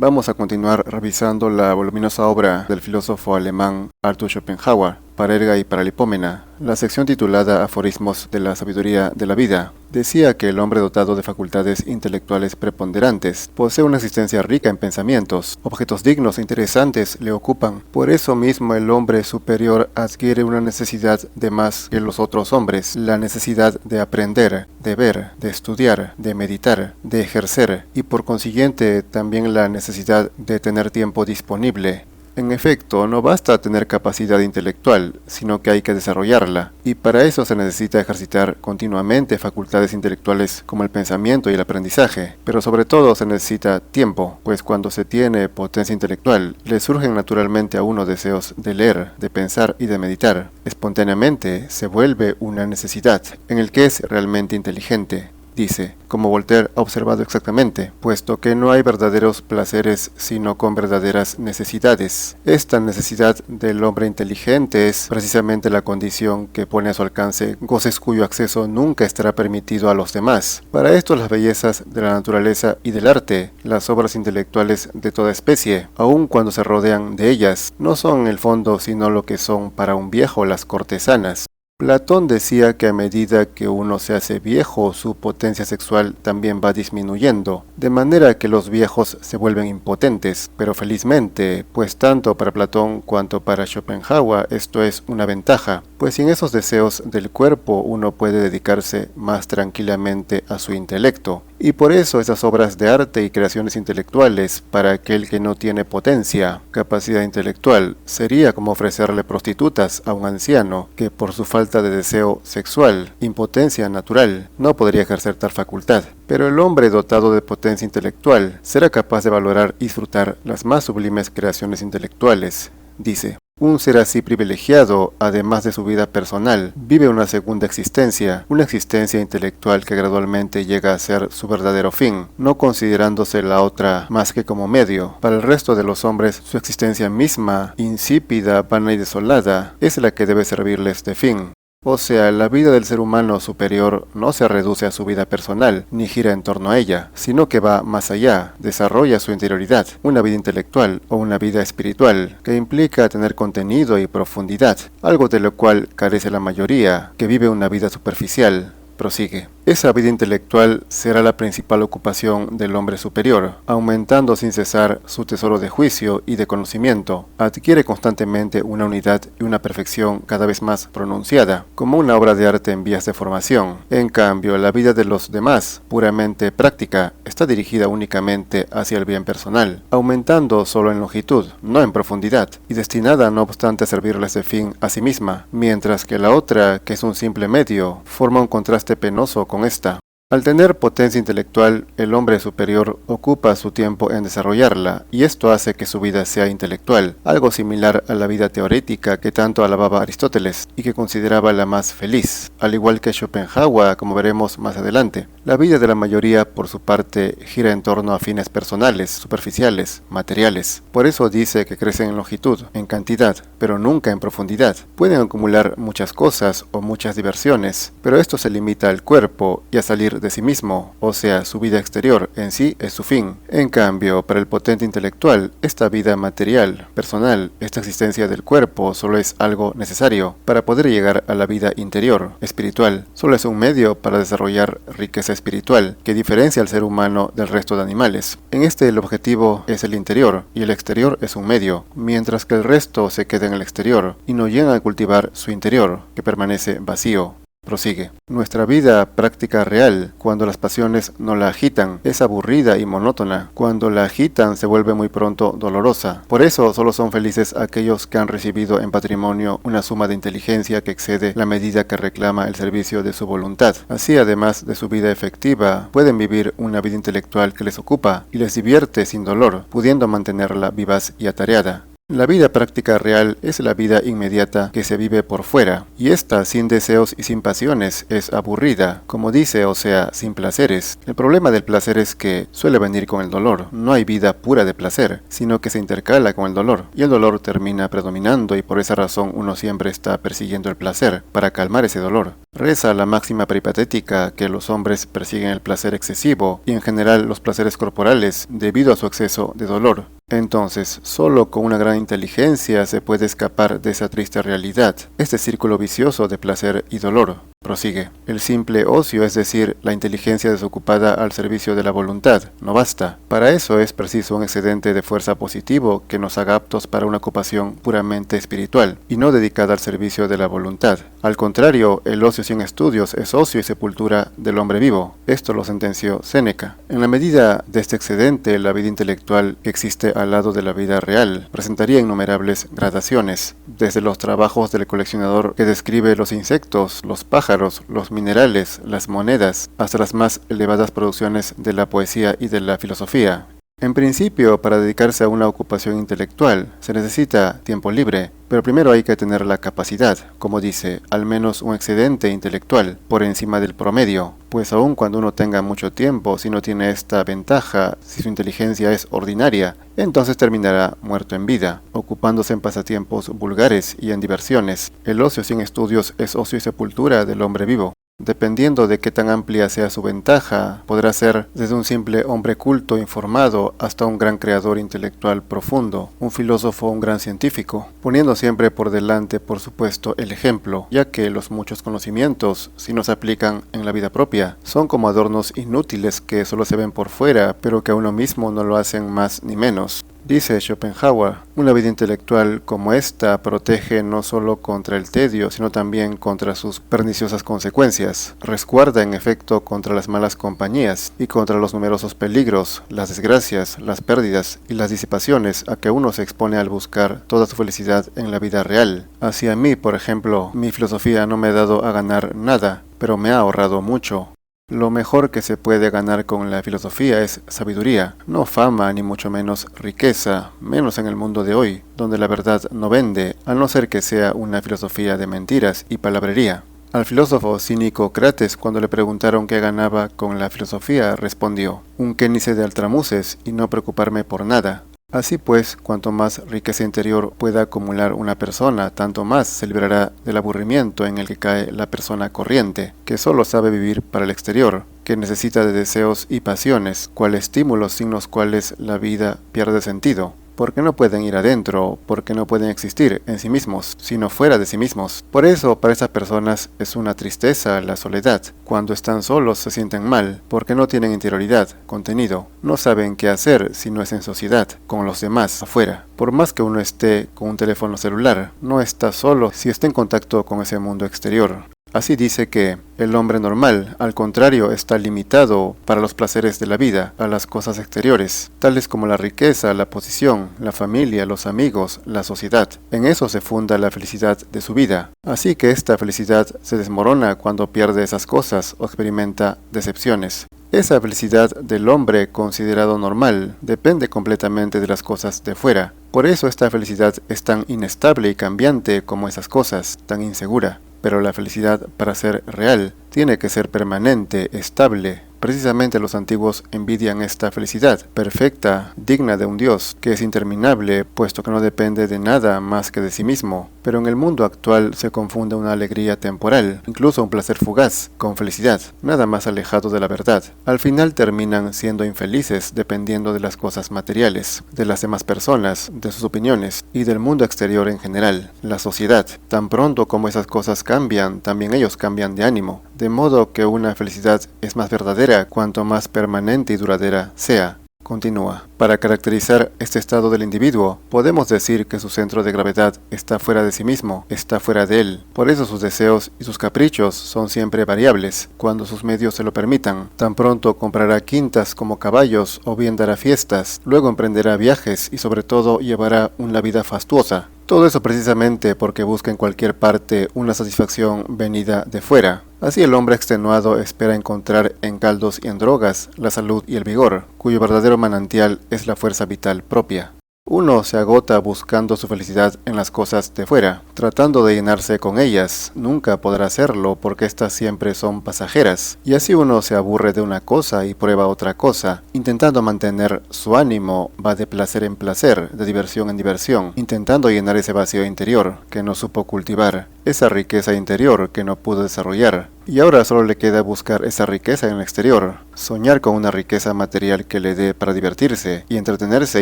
Vamos a continuar revisando la voluminosa obra del filósofo alemán Arthur Schopenhauer, Parerga y Paralipómena. La sección titulada Aforismos de la sabiduría de la vida decía que el hombre dotado de facultades intelectuales preponderantes posee una existencia rica en pensamientos, objetos dignos e interesantes le ocupan. Por eso mismo el hombre superior adquiere una necesidad de más que los otros hombres, la necesidad de aprender, de ver, de estudiar, de meditar, de ejercer y por consiguiente también la necesidad de tener tiempo disponible. En efecto, no basta tener capacidad intelectual, sino que hay que desarrollarla, y para eso se necesita ejercitar continuamente facultades intelectuales como el pensamiento y el aprendizaje, pero sobre todo se necesita tiempo, pues cuando se tiene potencia intelectual, le surgen naturalmente a uno deseos de leer, de pensar y de meditar. Espontáneamente se vuelve una necesidad, en el que es realmente inteligente. Dice, como Voltaire ha observado exactamente, puesto que no hay verdaderos placeres sino con verdaderas necesidades. Esta necesidad del hombre inteligente es precisamente la condición que pone a su alcance goces cuyo acceso nunca estará permitido a los demás. Para esto las bellezas de la naturaleza y del arte, las obras intelectuales de toda especie, aun cuando se rodean de ellas, no son en el fondo sino lo que son para un viejo las cortesanas. Platón decía que a medida que uno se hace viejo, su potencia sexual también va disminuyendo, de manera que los viejos se vuelven impotentes, pero felizmente, pues tanto para Platón cuanto para Schopenhauer esto es una ventaja, pues sin esos deseos del cuerpo uno puede dedicarse más tranquilamente a su intelecto. Y por eso esas obras de arte y creaciones intelectuales, para aquel que no tiene potencia, capacidad intelectual, sería como ofrecerle prostitutas a un anciano que por su falta de deseo sexual, impotencia natural, no podría ejercer tal facultad. Pero el hombre dotado de potencia intelectual será capaz de valorar y disfrutar las más sublimes creaciones intelectuales. Dice, un ser así privilegiado, además de su vida personal, vive una segunda existencia, una existencia intelectual que gradualmente llega a ser su verdadero fin, no considerándose la otra más que como medio. Para el resto de los hombres, su existencia misma, insípida, vana y desolada, es la que debe servirles de fin. O sea, la vida del ser humano superior no se reduce a su vida personal, ni gira en torno a ella, sino que va más allá, desarrolla su interioridad, una vida intelectual o una vida espiritual, que implica tener contenido y profundidad, algo de lo cual carece la mayoría, que vive una vida superficial. Prosigue. Esa vida intelectual será la principal ocupación del hombre superior, aumentando sin cesar su tesoro de juicio y de conocimiento. Adquiere constantemente una unidad y una perfección cada vez más pronunciada, como una obra de arte en vías de formación. En cambio, la vida de los demás, puramente práctica, está dirigida únicamente hacia el bien personal, aumentando solo en longitud, no en profundidad, y destinada no obstante a servirles de fin a sí misma, mientras que la otra, que es un simple medio, forma un contraste penoso con esta. Al tener potencia intelectual, el hombre superior ocupa su tiempo en desarrollarla, y esto hace que su vida sea intelectual, algo similar a la vida teorética que tanto alababa Aristóteles y que consideraba la más feliz, al igual que Schopenhauer, como veremos más adelante. La vida de la mayoría, por su parte, gira en torno a fines personales, superficiales, materiales. Por eso dice que crecen en longitud, en cantidad, pero nunca en profundidad. Pueden acumular muchas cosas o muchas diversiones, pero esto se limita al cuerpo y a salir de sí mismo, o sea, su vida exterior en sí es su fin. En cambio, para el potente intelectual, esta vida material, personal, esta existencia del cuerpo solo es algo necesario para poder llegar a la vida interior, espiritual. Solo es un medio para desarrollar riqueza espiritual que diferencia al ser humano del resto de animales. En este el objetivo es el interior y el exterior es un medio, mientras que el resto se queda en el exterior y no llegan a cultivar su interior, que permanece vacío. Prosigue. Nuestra vida práctica real, cuando las pasiones no la agitan, es aburrida y monótona. Cuando la agitan se vuelve muy pronto dolorosa. Por eso solo son felices aquellos que han recibido en patrimonio una suma de inteligencia que excede la medida que reclama el servicio de su voluntad. Así, además de su vida efectiva, pueden vivir una vida intelectual que les ocupa y les divierte sin dolor, pudiendo mantenerla vivaz y atareada. La vida práctica real es la vida inmediata que se vive por fuera, y esta sin deseos y sin pasiones es aburrida, como dice, o sea, sin placeres. El problema del placer es que suele venir con el dolor. No hay vida pura de placer, sino que se intercala con el dolor, y el dolor termina predominando, y por esa razón uno siempre está persiguiendo el placer, para calmar ese dolor. Reza la máxima peripatética que los hombres persiguen el placer excesivo, y en general los placeres corporales, debido a su exceso de dolor. Entonces, solo con una gran inteligencia se puede escapar de esa triste realidad, este círculo vicioso de placer y dolor. Prosigue. El simple ocio, es decir, la inteligencia desocupada al servicio de la voluntad, no basta. Para eso es preciso un excedente de fuerza positivo que nos haga aptos para una ocupación puramente espiritual y no dedicada al servicio de la voluntad. Al contrario, el ocio sin estudios es ocio y sepultura del hombre vivo. Esto lo sentenció Séneca. En la medida de este excedente, la vida intelectual que existe al lado de la vida real presentaría innumerables gradaciones, desde los trabajos del coleccionador que describe los insectos, los pájaros, los minerales, las monedas, hasta las más elevadas producciones de la poesía y de la filosofía. En principio, para dedicarse a una ocupación intelectual, se necesita tiempo libre, pero primero hay que tener la capacidad, como dice, al menos un excedente intelectual, por encima del promedio, pues aun cuando uno tenga mucho tiempo, si no tiene esta ventaja, si su inteligencia es ordinaria, entonces terminará muerto en vida, ocupándose en pasatiempos vulgares y en diversiones. El ocio sin estudios es ocio y sepultura del hombre vivo. Dependiendo de qué tan amplia sea su ventaja, podrá ser desde un simple hombre culto informado hasta un gran creador intelectual profundo, un filósofo o un gran científico, poniendo siempre por delante, por supuesto, el ejemplo, ya que los muchos conocimientos, si no se aplican en la vida propia, son como adornos inútiles que solo se ven por fuera, pero que a uno mismo no lo hacen más ni menos. Dice Schopenhauer, una vida intelectual como esta protege no solo contra el tedio, sino también contra sus perniciosas consecuencias. Resguarda en efecto contra las malas compañías y contra los numerosos peligros, las desgracias, las pérdidas y las disipaciones a que uno se expone al buscar toda su felicidad en la vida real. Hacia mí, por ejemplo, mi filosofía no me ha dado a ganar nada, pero me ha ahorrado mucho. Lo mejor que se puede ganar con la filosofía es sabiduría, no fama ni mucho menos riqueza, menos en el mundo de hoy, donde la verdad no vende, a no ser que sea una filosofía de mentiras y palabrería. Al filósofo cínico Crates, cuando le preguntaron qué ganaba con la filosofía, respondió: un quénice de altramuces y no preocuparme por nada. Así pues, cuanto más riqueza interior pueda acumular una persona, tanto más se librará del aburrimiento en el que cae la persona corriente, que solo sabe vivir para el exterior, que necesita de deseos y pasiones, cual estímulos sin los cuales la vida pierde sentido. Porque no pueden ir adentro, porque no pueden existir en sí mismos, sino fuera de sí mismos. Por eso, para esas personas es una tristeza la soledad. Cuando están solos se sienten mal, porque no tienen interioridad, contenido. No saben qué hacer si no es en sociedad, con los demás, afuera. Por más que uno esté con un teléfono celular, no está solo si está en contacto con ese mundo exterior. Así dice que el hombre normal, al contrario, está limitado para los placeres de la vida a las cosas exteriores, tales como la riqueza, la posición, la familia, los amigos, la sociedad. En eso se funda la felicidad de su vida. Así que esta felicidad se desmorona cuando pierde esas cosas o experimenta decepciones. Esa felicidad del hombre considerado normal depende completamente de las cosas de fuera. Por eso esta felicidad es tan inestable y cambiante como esas cosas, tan insegura. Pero la felicidad, para ser real, tiene que ser permanente, estable. Precisamente los antiguos envidian esta felicidad, perfecta, digna de un Dios, que es interminable, puesto que no depende de nada más que de sí mismo. Pero en el mundo actual se confunde una alegría temporal, incluso un placer fugaz, con felicidad, nada más alejado de la verdad. Al final terminan siendo infelices dependiendo de las cosas materiales, de las demás personas, de sus opiniones y del mundo exterior en general, la sociedad. Tan pronto como esas cosas cambian, también ellos cambian de ánimo, de modo que una felicidad es más verdadera cuanto más permanente y duradera sea. Continúa. Para caracterizar este estado del individuo, podemos decir que su centro de gravedad está fuera de sí mismo, está fuera de él. Por eso sus deseos y sus caprichos son siempre variables, cuando sus medios se lo permitan. Tan pronto comprará quintas como caballos o bien dará fiestas, luego emprenderá viajes y sobre todo llevará una vida fastuosa. Todo eso precisamente porque busca en cualquier parte una satisfacción venida de fuera. Así el hombre extenuado espera encontrar en caldos y en drogas la salud y el vigor, cuyo verdadero manantial es la fuerza vital propia. Uno se agota buscando su felicidad en las cosas de fuera, tratando de llenarse con ellas. Nunca podrá hacerlo porque éstas siempre son pasajeras. Y así uno se aburre de una cosa y prueba otra cosa, intentando mantener su ánimo, va de placer en placer, de diversión en diversión, intentando llenar ese vacío interior que no supo cultivar, esa riqueza interior que no pudo desarrollar. Y ahora solo le queda buscar esa riqueza en el exterior, soñar con una riqueza material que le dé para divertirse y entretenerse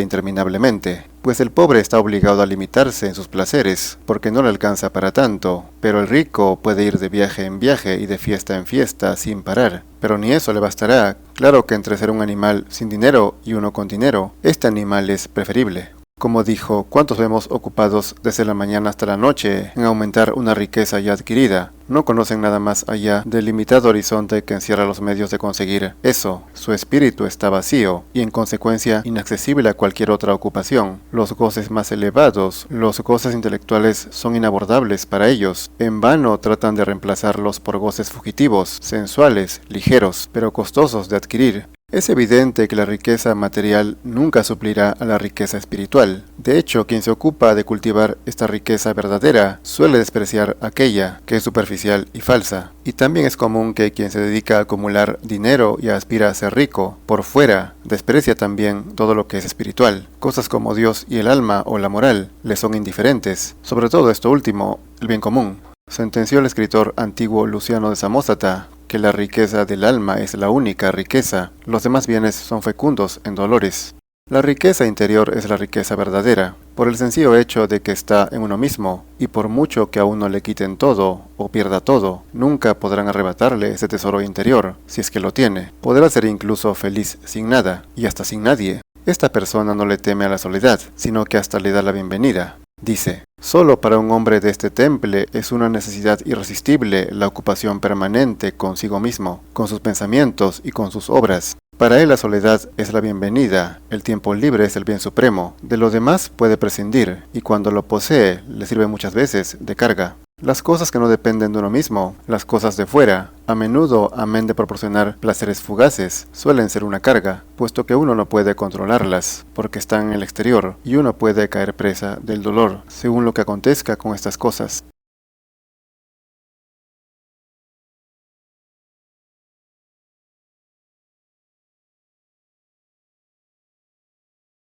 interminablemente, pues el pobre está obligado a limitarse en sus placeres, porque no le alcanza para tanto, pero el rico puede ir de viaje en viaje y de fiesta en fiesta sin parar. Pero ni eso le bastará. Claro que entre ser un animal sin dinero y uno con dinero, este animal es preferible. Como dijo, ¿cuántos vemos ocupados desde la mañana hasta la noche en aumentar una riqueza ya adquirida? No conocen nada más allá del limitado horizonte que encierra los medios de conseguir eso. Su espíritu está vacío y en consecuencia inaccesible a cualquier otra ocupación. Los goces más elevados, los goces intelectuales son inabordables para ellos. En vano tratan de reemplazarlos por goces fugitivos, sensuales, ligeros, pero costosos de adquirir. Es evidente que la riqueza material nunca suplirá a la riqueza espiritual. De hecho, quien se ocupa de cultivar esta riqueza verdadera suele despreciar aquella que es superficial y falsa. Y también es común que quien se dedica a acumular dinero y aspira a ser rico por fuera, desprecia también todo lo que es espiritual. Cosas como Dios y el alma o la moral le son indiferentes, sobre todo esto último, el bien común. Sentenció el escritor antiguo Luciano de Samosata que la riqueza del alma es la única riqueza, los demás bienes son fecundos en dolores. La riqueza interior es la riqueza verdadera, por el sencillo hecho de que está en uno mismo, y por mucho que a uno le quiten todo o pierda todo, nunca podrán arrebatarle ese tesoro interior, si es que lo tiene. Podrá ser incluso feliz sin nada, y hasta sin nadie. Esta persona no le teme a la soledad, sino que hasta le da la bienvenida. Dice, solo para un hombre de este temple es una necesidad irresistible la ocupación permanente consigo mismo, con sus pensamientos y con sus obras. Para él la soledad es la bienvenida, el tiempo libre es el bien supremo, de lo demás puede prescindir, y cuando lo posee le sirve muchas veces de carga. Las cosas que no dependen de uno mismo, las cosas de fuera, a menudo, amén de proporcionar placeres fugaces, suelen ser una carga, puesto que uno no puede controlarlas, porque están en el exterior, y uno puede caer presa del dolor, según lo que acontezca con estas cosas.